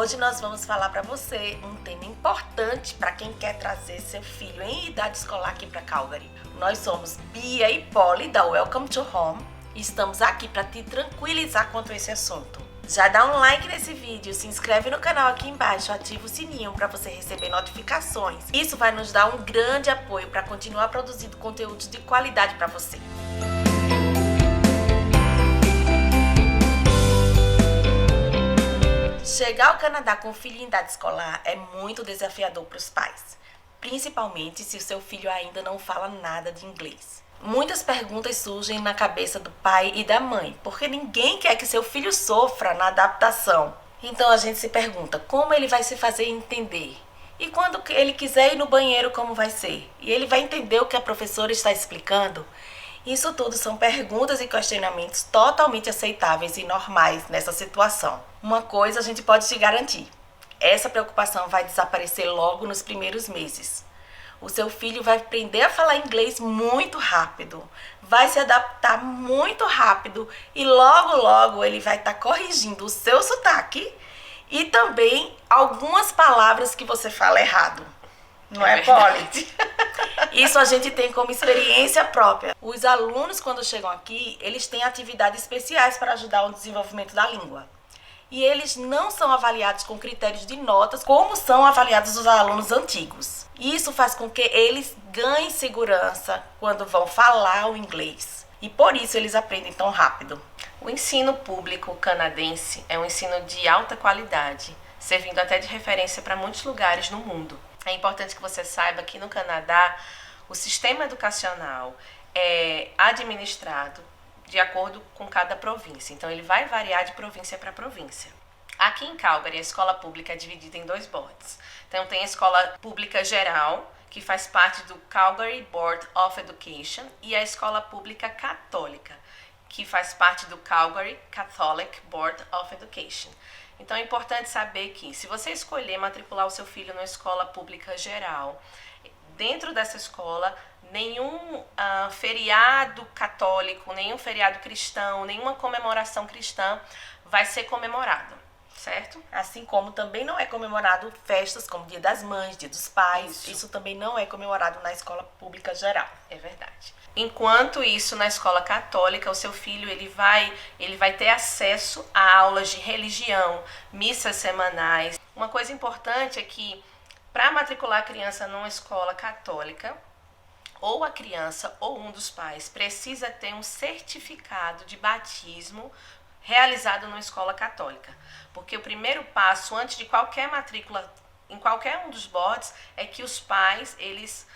Hoje nós vamos falar para você um tema importante para quem quer trazer seu filho em idade escolar aqui para Calgary. Nós somos Bia e Polly da Welcome to Home e estamos aqui para te tranquilizar quanto a esse assunto. Já dá um like nesse vídeo, se inscreve no canal aqui embaixo, ativa o sininho para você receber notificações. Isso vai nos dar um grande apoio para continuar produzindo conteúdos de qualidade para você. Chegar ao Canadá com o filho em idade escolar é muito desafiador para os pais, principalmente se o seu filho ainda não fala nada de inglês. Muitas perguntas surgem na cabeça do pai e da mãe, porque ninguém quer que seu filho sofra na adaptação. Então a gente se pergunta como ele vai se fazer entender. E quando ele quiser ir no banheiro, como vai ser? E ele vai entender o que a professora está explicando? Isso tudo são perguntas e questionamentos totalmente aceitáveis e normais nessa situação. Uma coisa a gente pode te garantir: essa preocupação vai desaparecer logo nos primeiros meses. O seu filho vai aprender a falar inglês muito rápido, vai se adaptar muito rápido e logo ele vai estar corrigindo o seu sotaque e também algumas palavras que você fala errado. Não é, Polly? Isso a gente tem como experiência própria. Os alunos, quando chegam aqui, eles têm atividades especiais para ajudar o desenvolvimento da língua. E eles não são avaliados com critérios de notas, como são avaliados os alunos antigos. Isso faz com que eles ganhem segurança quando vão falar o inglês. E por isso eles aprendem tão rápido. O ensino público canadense é um ensino de alta qualidade, servindo até de referência para muitos lugares no mundo. É importante que você saiba que no Canadá o sistema educacional é administrado de acordo com cada província. Então ele vai variar de província para província. Aqui em Calgary, a escola pública é dividida em dois boards. Então tem a escola pública geral, que faz parte do Calgary Board of Education, e a escola pública católica, que faz parte do Calgary Catholic Board of Education. Então é importante saber que, se você escolher matricular o seu filho numa escola pública geral, dentro dessa escola, nenhum feriado católico, nenhum feriado cristão, nenhuma comemoração cristã vai ser comemorado, certo? Assim como também não é comemorado festas como Dia das Mães, Dia dos Pais. Isso também não é comemorado na escola pública geral. É verdade. Enquanto isso, na escola católica, o seu filho ele vai ter acesso a aulas de religião, missas semanais. Uma coisa importante é que, para matricular a criança numa escola católica, ou a criança ou um dos pais precisa ter um certificado de batismo realizado numa escola católica. Porque o primeiro passo, antes de qualquer matrícula em qualquer um dos boards, é que os pais eles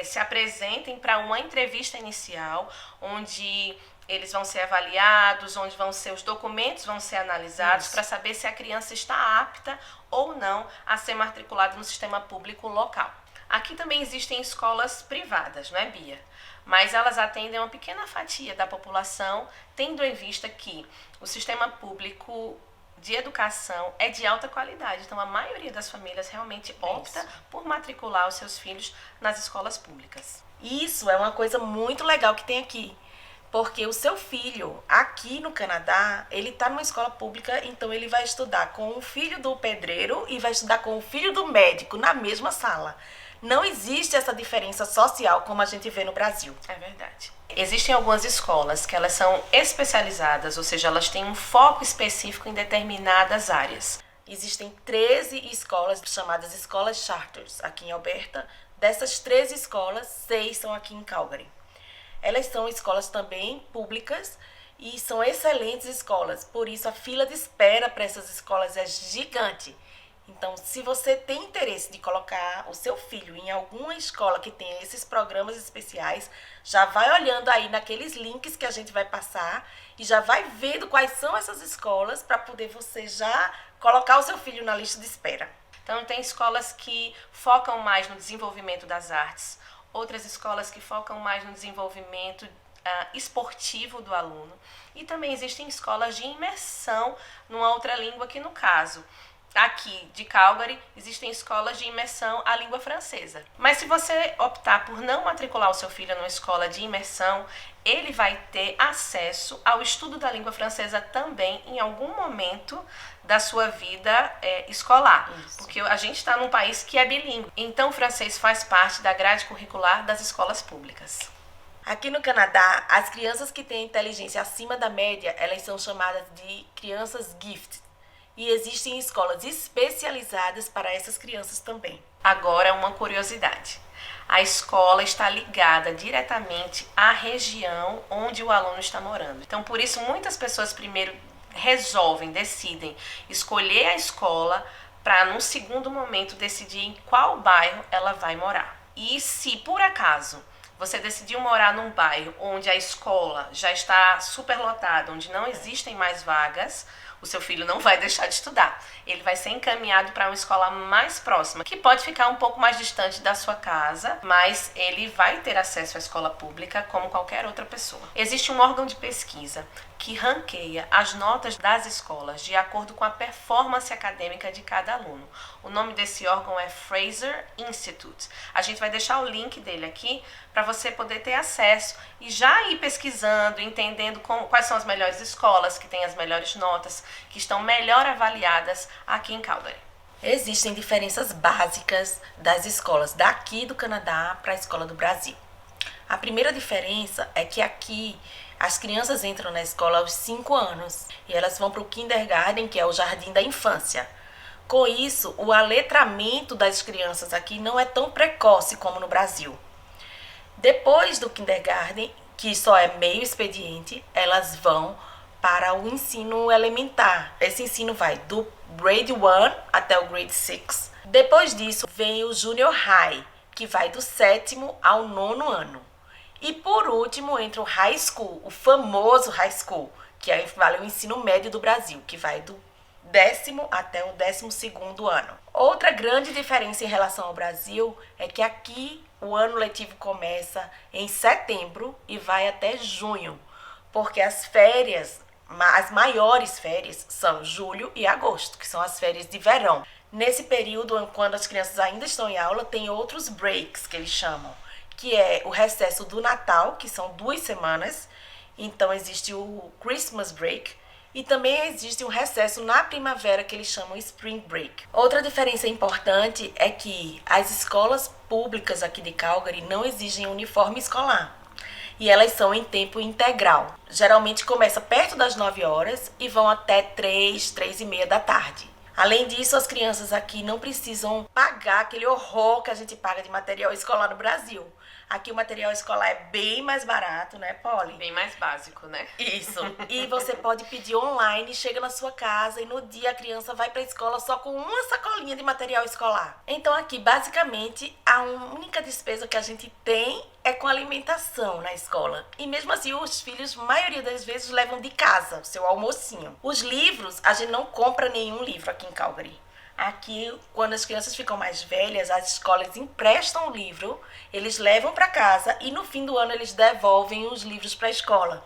se apresentem para uma entrevista inicial, onde eles vão ser avaliados, onde os documentos vão ser analisados para saber se a criança está apta ou não a ser matriculada no sistema público local. Aqui também existem escolas privadas, não é, Bia? Mas elas atendem uma pequena fatia da população, tendo em vista que o sistema público de educação é de alta qualidade. Então, a maioria das famílias realmente opta por matricular os seus filhos nas escolas públicas. Isso é uma coisa muito legal que tem aqui. Porque o seu filho, aqui no Canadá, ele está numa escola pública, então ele vai estudar com o filho do pedreiro e vai estudar com o filho do médico na mesma sala. Não existe essa diferença social como a gente vê no Brasil. É verdade. Existem algumas escolas que elas são especializadas, ou seja, elas têm um foco específico em determinadas áreas. Existem 13 escolas chamadas escolas charters aqui em Alberta. Dessas 13 escolas, 6 são aqui em Calgary. Elas são escolas também públicas e são excelentes escolas. Por isso, a fila de espera para essas escolas é gigante. Então, se você tem interesse de colocar o seu filho em alguma escola que tenha esses programas especiais, já vai olhando aí naqueles links que a gente vai passar e já vai vendo quais são essas escolas para poder você já colocar o seu filho na lista de espera. Então, tem escolas que focam mais no desenvolvimento das artes, outras escolas que focam mais no desenvolvimento esportivo do aluno, e também existem escolas de imersão numa outra língua, que no caso aqui de Calgary, existem escolas de imersão à língua francesa. Mas se você optar por não matricular o seu filho numa escola de imersão, ele vai ter acesso ao estudo da língua francesa também em algum momento da sua vida escolar. Isso. Porque a gente está num país que é bilíngue. Então o francês faz parte da grade curricular das escolas públicas. Aqui no Canadá, as crianças que têm inteligência acima da média, elas são chamadas de crianças gifted. E existem escolas especializadas para essas crianças também. Agora, uma curiosidade. A escola está ligada diretamente à região onde o aluno está morando. Então, por isso, muitas pessoas primeiro decidem escolher a escola para, num segundo momento, decidir em qual bairro ela vai morar. E se, por acaso, você decidiu morar num bairro onde a escola já está superlotada, onde não existem mais vagas, o seu filho não vai deixar de estudar. Ele vai ser encaminhado para uma escola mais próxima, que pode ficar um pouco mais distante da sua casa, mas ele vai ter acesso à escola pública como qualquer outra pessoa. Existe um órgão de pesquisa que ranqueia as notas das escolas de acordo com a performance acadêmica de cada aluno. O nome desse órgão é Fraser Institute. A gente vai deixar o link dele aqui para você poder ter acesso e já ir pesquisando, entendendo quais são as melhores escolas, que têm as melhores notas, que estão melhor avaliadas aqui em Calgary. Existem diferenças básicas das escolas daqui do Canadá para a escola do Brasil. A primeira diferença é que aqui as crianças entram na escola aos 5 anos e elas vão para o kindergarten, que é o jardim da infância. Com isso, o aletramento das crianças aqui não é tão precoce como no Brasil. Depois do kindergarten, que só é meio expediente, elas vão para o ensino elementar. Esse ensino vai do grade 1 até o grade 6. Depois disso, vem o junior high, que vai do 7º ao 9º ano. E por último entra o high school, o famoso high school, que aí vale o ensino médio do Brasil, que vai do 10º até o 12º ano. Outra grande diferença em relação ao Brasil é que aqui o ano letivo começa em setembro e vai até junho, porque as férias, as maiores férias, são julho e agosto, que são as férias de verão. Nesse período, quando as crianças ainda estão em aula, tem outros breaks que eles chamam, que é o recesso do Natal, que são 2 semanas. Então existe o Christmas Break e também existe um recesso na primavera que eles chamam Spring Break. Outra diferença importante é que as escolas públicas aqui de Calgary não exigem uniforme escolar e elas são em tempo integral. Geralmente começa perto das 9 horas e vão até 3h30 da tarde. Além disso, as crianças aqui não precisam pagar aquele horror que a gente paga de material escolar no Brasil. Aqui o material escolar é bem mais barato, né, Polly? Bem mais básico, né? Isso. E você pode pedir online, chega na sua casa e no dia a criança vai para a escola só com uma sacolinha de material escolar. Então aqui, basicamente, a única despesa que a gente tem é com alimentação na escola. E mesmo assim, os filhos, maioria das vezes, levam de casa o seu almocinho. Os livros, a gente não compra nenhum livro aqui em Calgary. Aqui, quando as crianças ficam mais velhas, as escolas emprestam o livro, eles levam para casa e no fim do ano eles devolvem os livros para a escola.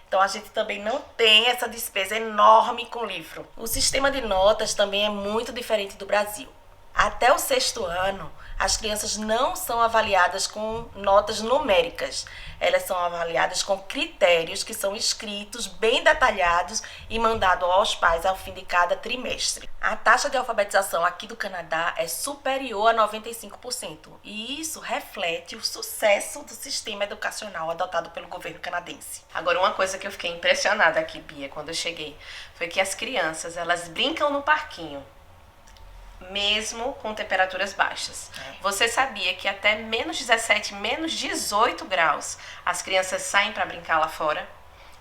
Então a gente também não tem essa despesa enorme com livro. O sistema de notas também é muito diferente do Brasil. Até o 6º ano, as crianças não são avaliadas com notas numéricas. Elas são avaliadas com critérios que são escritos, bem detalhados e mandados aos pais ao fim de cada trimestre. A taxa de alfabetização aqui do Canadá é superior a 95%. E isso reflete o sucesso do sistema educacional adotado pelo governo canadense. Agora, uma coisa que eu fiquei impressionada aqui, Bia, quando eu cheguei, foi que as crianças, elas brincam no parquinho, mesmo com temperaturas baixas. Você sabia que até menos 17, menos 18 graus, as crianças saem para brincar lá fora?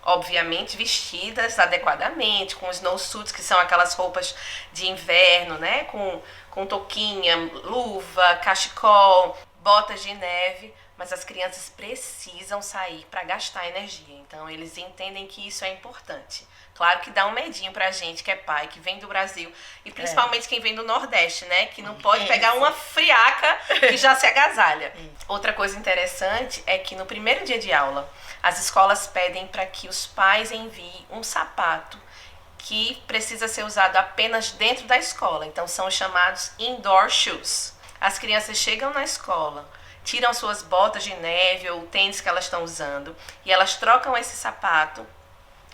Obviamente vestidas adequadamente, com snowsuits, que são aquelas roupas de inverno, né? Com touquinha, luva, cachecol, botas de neve. Mas as crianças precisam sair para gastar energia. Então, eles entendem que isso é importante. Claro que dá um medinho pra gente que é pai, que vem do Brasil. E principalmente quem vem do Nordeste, né? Que não pode pegar uma friaca que já se agasalha. Outra coisa interessante é que no primeiro dia de aula, as escolas pedem para que os pais enviem um sapato que precisa ser usado apenas dentro da escola. Então são os chamados indoor shoes. As crianças chegam na escola, tiram suas botas de neve ou o tênis que elas estão usando e elas trocam esse sapato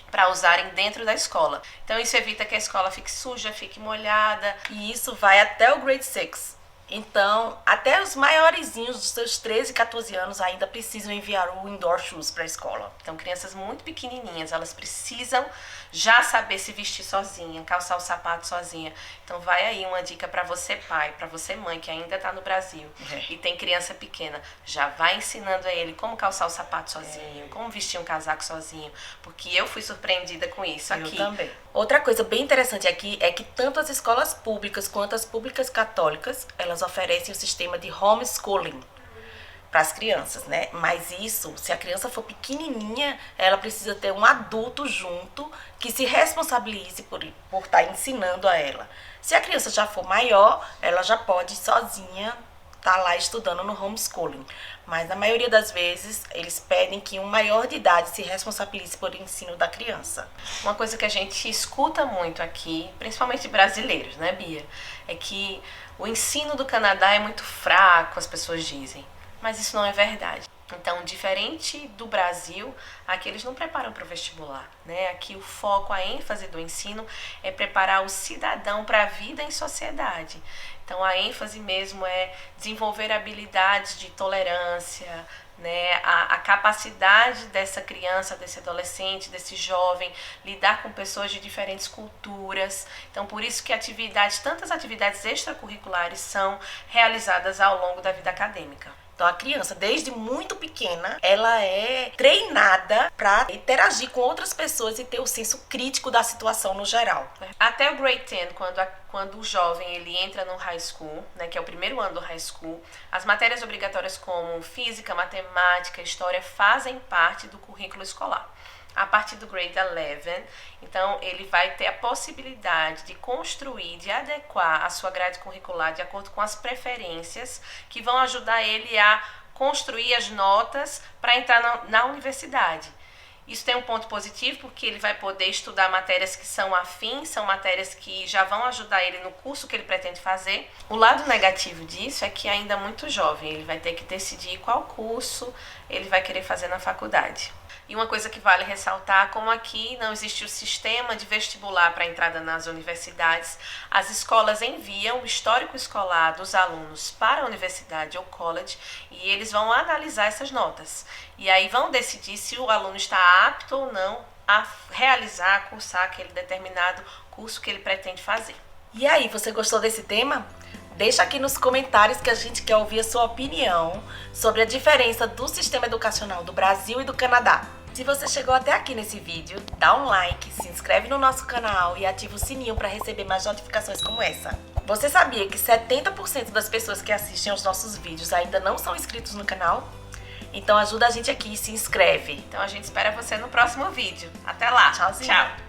para usarem dentro da escola. Então isso evita que a escola fique suja, fique molhada. E isso vai até o grade 6. Então, até os maiorzinhos dos seus 13, 14 anos ainda precisam enviar o indoor shoes para a escola. Então, crianças muito pequenininhas, elas precisam já saber se vestir sozinha, calçar o sapato sozinha. Então, vai aí uma dica para você pai, para você mãe que ainda está no Brasil e tem criança pequena. Já vai ensinando a ele como calçar o sapato sozinho, como vestir um casaco sozinho, porque eu fui surpreendida com isso aqui. Eu também. Outra coisa bem interessante aqui é que tanto as escolas públicas quanto as públicas católicas, elas oferecem o sistema de homeschooling para as crianças, né? Mas isso, se a criança for pequenininha, ela precisa ter um adulto junto que se responsabilize por estar ensinando a ela. Se a criança já for maior, ela já pode sozinha estar lá estudando no homeschooling. Mas na maioria das vezes, eles pedem que um maior de idade se responsabilize por ensino da criança. Uma coisa que a gente escuta muito aqui, principalmente brasileiros, né, Bia? É que o ensino do Canadá é muito fraco, as pessoas dizem. Mas isso não é verdade. Então, diferente do Brasil, aqui eles não preparam para o vestibular, né? Aqui o foco, a ênfase do ensino é preparar o cidadão para a vida em sociedade. Então, a ênfase mesmo é desenvolver habilidades de tolerância, né? A capacidade dessa criança, desse adolescente, desse jovem, lidar com pessoas de diferentes culturas. Então, por isso que tantas atividades extracurriculares são realizadas ao longo da vida acadêmica. Então, a criança, desde muito pequena, ela é treinada para interagir com outras pessoas e ter o senso crítico da situação no geral. Até o grade 10, quando o jovem ele entra no high school, né, que é o primeiro ano do high school, as matérias obrigatórias como física, matemática, história fazem parte do currículo escolar. A partir do grade 11, então ele vai ter a possibilidade de construir, de adequar a sua grade curricular de acordo com as preferências que vão ajudar ele a construir as notas para entrar na universidade. Isso tem um ponto positivo porque ele vai poder estudar matérias que são afins, são matérias que já vão ajudar ele no curso que ele pretende fazer. O lado negativo disso é que ainda é muito jovem, ele vai ter que decidir qual curso ele vai querer fazer na faculdade. E uma coisa que vale ressaltar, como aqui não existe o sistema de vestibular para entrada nas universidades, as escolas enviam o histórico escolar dos alunos para a universidade ou college e eles vão analisar essas notas. E aí vão decidir se o aluno está apto ou não a realizar, a cursar aquele determinado curso que ele pretende fazer. E aí, você gostou desse tema? Deixa aqui nos comentários que a gente quer ouvir a sua opinião sobre a diferença do sistema educacional do Brasil e do Canadá. Se você chegou até aqui nesse vídeo, dá um like, se inscreve no nosso canal e ativa o sininho para receber mais notificações como essa. Você sabia que 70% das pessoas que assistem aos nossos vídeos ainda não são inscritos no canal? Então ajuda a gente aqui e se inscreve. Então a gente espera você no próximo vídeo. Até lá. Tchauzinho. Tchau.